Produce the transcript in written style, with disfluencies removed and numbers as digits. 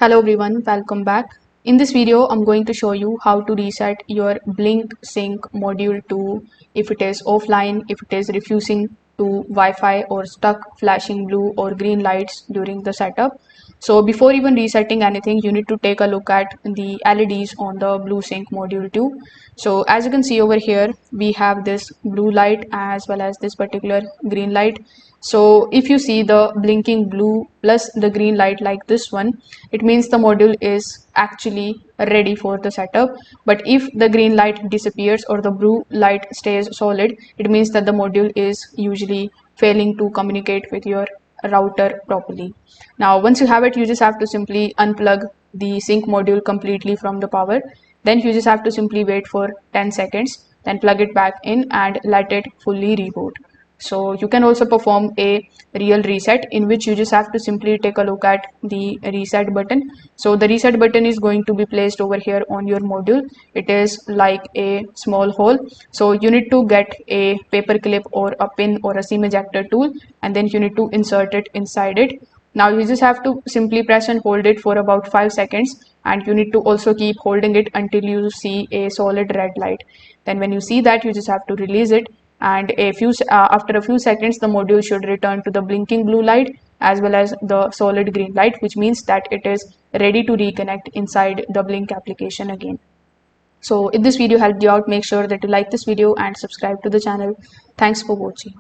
Hello everyone, welcome back. In this video, I'm going to show you how to reset your Blink Sync module 2 if it is offline, if it is refusing to Wi-Fi or stuck flashing blue or green lights during the setup. So before even resetting anything, you need to take a look at the LEDs on the Blue Sync module 2. So as you can see over here, we have this blue light as well as this particular green light. So if you see the blinking blue plus the green light like this one, it means the module is actually ready for the setup. But if the green light disappears or the blue light stays solid, it means that the module is usually failing to communicate with your router properly. Now, once you have it, you just have to simply unplug the sync module completely from the power. Then you just have to simply wait for 10 seconds, then plug it back in and let it fully reboot. So you can also perform a real reset in which you just have to simply take a look at the reset button. So the reset button is going to be placed over here on your module. It is like a small hole. So you need to get a paper clip or a pin or a seam ejector tool, and then you need to insert it inside it. Now you just have to simply press and hold it for about 5 seconds, and you need to also keep holding it until you see a solid red light. Then when you see that, you just have to release it, and after a few seconds the module should return to the blinking blue light as well as the solid green light, which means that it is ready to reconnect inside the Blink application again. So if this video helped you out, make sure that you like this video and subscribe to the channel. Thanks for watching.